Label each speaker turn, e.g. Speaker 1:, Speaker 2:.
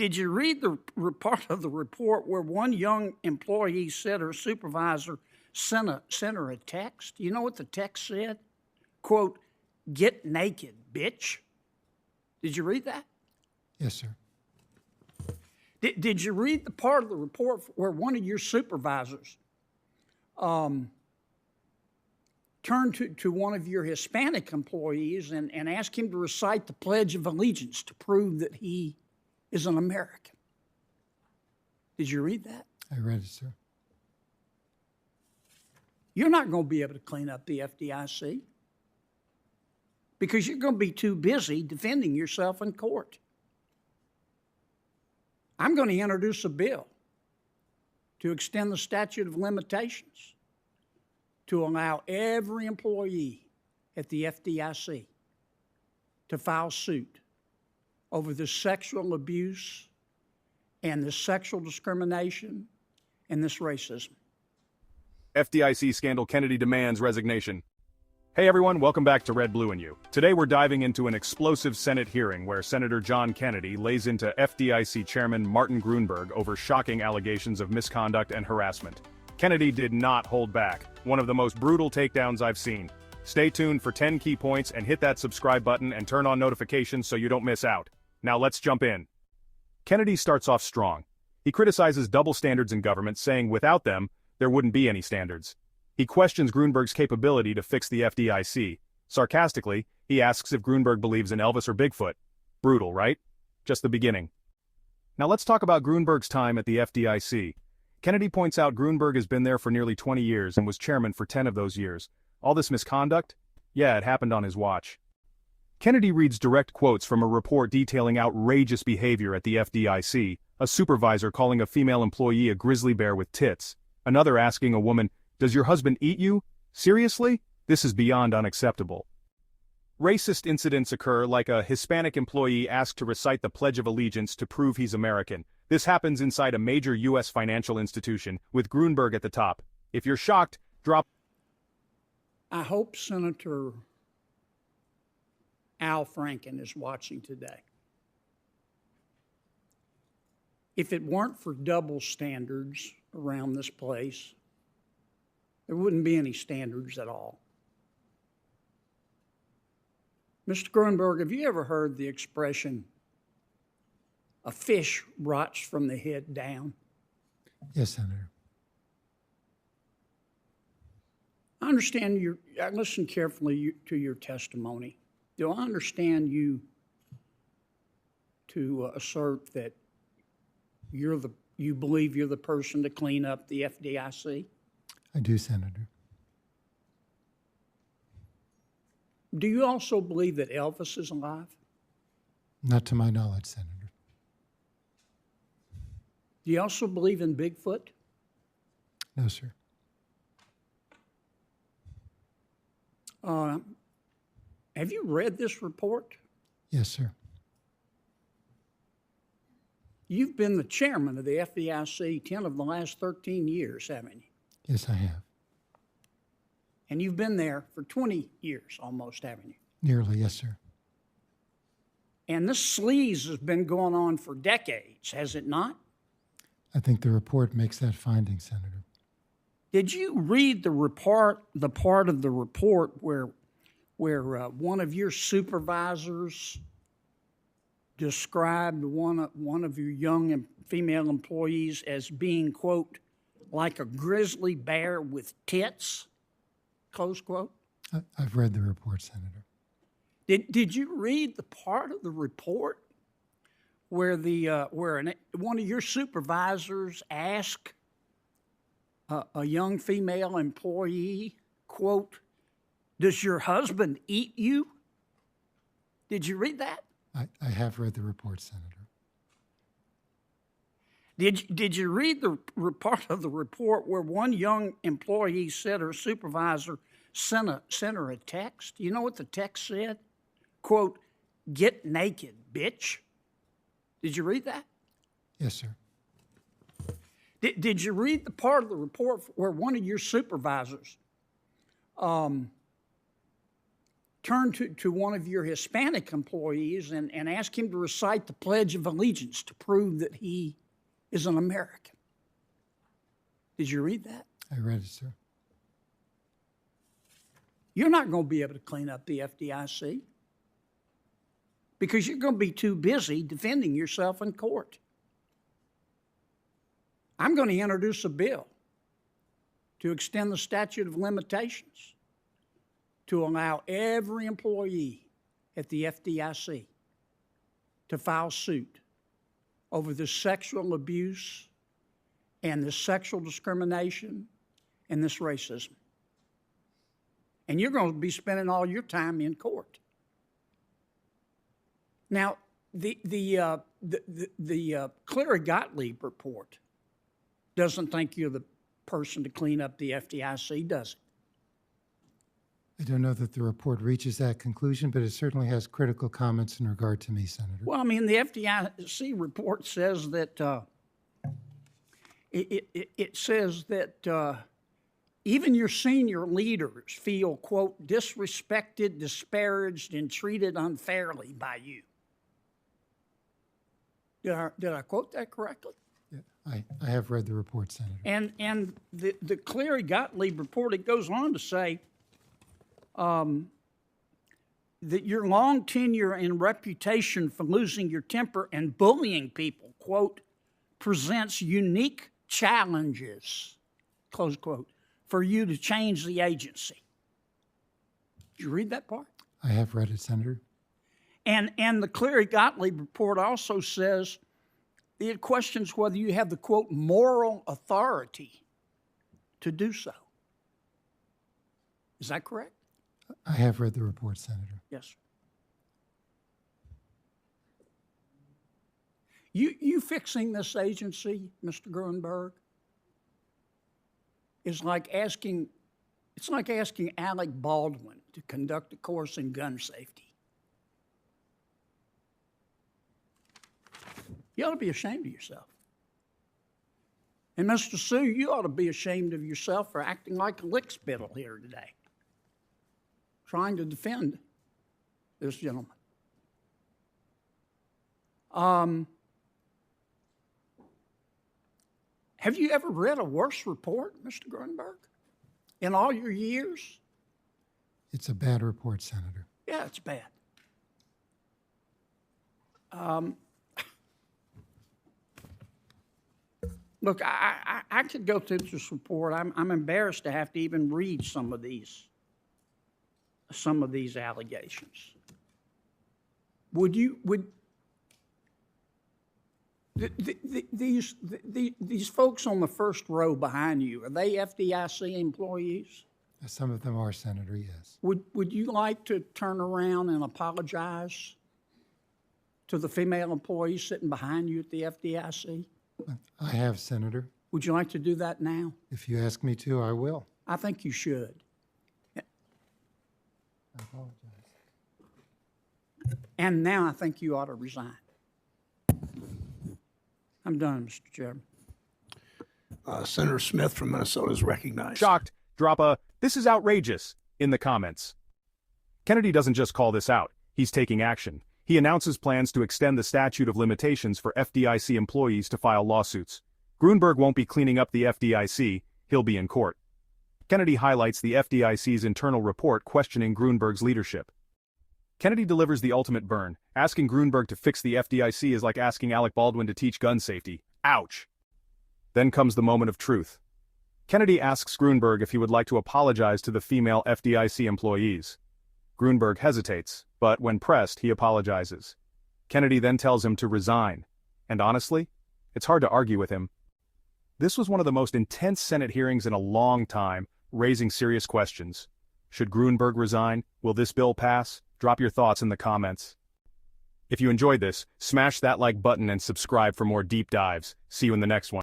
Speaker 1: Did you read the part of the report where one young employee said her supervisor sent her a text? You know what the text said? Quote, "Get naked, bitch." Did you read that?
Speaker 2: Yes, sir.
Speaker 1: Did you read the part of the report where one of your supervisors turned to one of your Hispanic employees and asked him to recite the Pledge of Allegiance to prove that he is an American? Did you read that?
Speaker 2: I read it, sir.
Speaker 1: You're not going to be able to clean up the FDIC because you're going to be too busy defending yourself in court. I'm going to introduce a bill to extend the statute of limitations to allow every employee at the FDIC to file suit over this sexual abuse and this sexual discrimination and this racism.
Speaker 3: FDIC scandal, Kennedy demands resignation. Hey everyone, welcome back to Red, Blue, and You. Today we're diving into an explosive Senate hearing where Senator John Kennedy lays into FDIC Chairman Martin Gruenberg over shocking allegations of misconduct and harassment. Kennedy did not hold back, one of the most brutal takedowns I've seen. Stay tuned for 10 key points and hit that subscribe button and turn on notifications so you don't miss out. Now let's jump in. Kennedy starts off strong. He criticizes double standards in government, saying without them, there wouldn't be any standards. He questions Gruenberg's capability to fix the FDIC. Sarcastically, he asks if Gruenberg believes in Elvis or Bigfoot. Brutal, right? Just the beginning. Now let's talk about Gruenberg's time at the FDIC. Kennedy points out Gruenberg has been there for nearly 20 years and was chairman for 10 of those years. All this misconduct? Yeah, it happened on his watch. Kennedy reads direct quotes from a report detailing outrageous behavior at the FDIC, a supervisor calling a female employee a grizzly bear with tits, another asking a woman, "Does your husband eat you? Seriously? This is beyond unacceptable." Racist incidents occur, like a Hispanic employee asked to recite the Pledge of Allegiance to prove he's American. This happens inside a major U.S. financial institution, with Gruenberg at the top. If you're shocked, drop.
Speaker 1: I hope Senator Al Franken is watching today. If it weren't for double standards around this place, there wouldn't be any standards at all. Mr. Gruenberg, have you ever heard the expression, "a fish rots from the head down"?
Speaker 2: Yes, Senator.
Speaker 1: I understand I listened carefully to your testimony. Do I understand you to assert that you believe you're the person to clean up the FDIC?
Speaker 2: I do, Senator.
Speaker 1: Do you also believe that Elvis is alive?
Speaker 2: Not to my knowledge, Senator.
Speaker 1: Do you also believe in Bigfoot?
Speaker 2: No, sir.
Speaker 1: Have you read this report?
Speaker 2: Yes, sir.
Speaker 1: You've been the chairman of the FDIC 10 of the last 13 years, haven't you?
Speaker 2: Yes, I have.
Speaker 1: And you've been there for 20 years almost, haven't you?
Speaker 2: Nearly, yes, sir.
Speaker 1: And this sleaze has been going on for decades, has it not?
Speaker 2: I think the report makes that finding, Senator.
Speaker 1: Did you read the part of the report where one of your supervisors described one of your young female employees as being, quote, "like a grizzly bear with tits," close quote?
Speaker 2: I've read the report, Senator.
Speaker 1: Did you read the part of the report where one of your supervisors asked a young female employee, quote, "Does your husband eat you?" Did you read that?
Speaker 2: I have read the report, Senator.
Speaker 1: Did you read the part of the report where one young employee said her supervisor sent her a text? You know what the text said? Quote, "Get naked, bitch." Did you read that?
Speaker 2: Yes, sir.
Speaker 1: Did you read the part of the report where one of your supervisors turn to one of your Hispanic employees and ask him to recite the Pledge of Allegiance to prove that he is an American. Did you read that?
Speaker 2: I read it, sir.
Speaker 1: You're not going to be able to clean up the FDIC because you're going to be too busy defending yourself in court. I'm going to introduce a bill to extend the statute of limitations to allow every employee at the FDIC to file suit over the sexual abuse and the sexual discrimination and this racism. And you're going to be spending all your time in court. Now, the Cleary-Gottlieb report doesn't think you're the person to clean up the FDIC, does it?
Speaker 2: I don't know that the report reaches that conclusion, but it certainly has critical comments in regard to me, Senator.
Speaker 1: Well, I mean, the FDIC report says that it says that even your senior leaders feel, quote, disrespected, disparaged, and treated unfairly by you. Did I quote that correctly?
Speaker 2: Yeah, I have read the report, Senator.
Speaker 1: And the Cleary-Gottlieb report, it goes on to say that your long tenure and reputation for losing your temper and bullying people, quote, presents unique challenges, close quote, for you to change the agency. Did you read that part?
Speaker 2: I have read it, Senator.
Speaker 1: And the Cleary-Gottlieb report also says it questions whether you have the, quote, moral authority to do so. Is that correct?
Speaker 2: I have read the report, Senator.
Speaker 1: Yes. You fixing this agency, Mr. Gruenberg, is like asking Alec Baldwin to conduct a course in gun safety. You ought to be ashamed of yourself. And Mr. Sue, you ought to be ashamed of yourself for acting like a lickspittle here today, trying to defend this gentleman. Have you ever read a worse report, Mr. Gruenberg, in all your years?
Speaker 2: It's a bad report, Senator.
Speaker 1: Yeah, it's bad. Look, I could go through this report. I'm embarrassed to have to even read some of these allegations. These folks on the first row behind you, are they FDIC employees?
Speaker 2: Some of them are, Senator, yes.
Speaker 1: Would you like to turn around and apologize to the female employees sitting behind you at the FDIC?
Speaker 2: I have, Senator.
Speaker 1: Would you like to do that now?
Speaker 2: If you ask me to, I will.
Speaker 1: I think you should.
Speaker 2: I apologize.
Speaker 1: And now I think you ought to resign. I'm done, Mr. Chairman.
Speaker 4: Senator Smith from Minnesota is recognized.
Speaker 3: Shocked, drop a "this is outrageous" in the comments. Kennedy doesn't just call this out, he's taking action. He announces plans to extend the statute of limitations for FDIC employees to file lawsuits. Gruenberg won't be cleaning up the FDIC, he'll be in court. Kennedy highlights the FDIC's internal report questioning Gruenberg's leadership. Kennedy delivers the ultimate burn. Asking Gruenberg to fix the FDIC is like asking Alec Baldwin to teach gun safety. Ouch! Then comes the moment of truth. Kennedy asks Gruenberg if he would like to apologize to the female FDIC employees. Gruenberg hesitates, but when pressed, he apologizes. Kennedy then tells him to resign. And honestly, it's hard to argue with him. This was one of the most intense Senate hearings in a long time, raising serious questions. Should Gruenberg resign? Will this bill pass? Drop your thoughts in the comments. If you enjoyed this, smash that like button and subscribe for more deep dives. See you in the next one.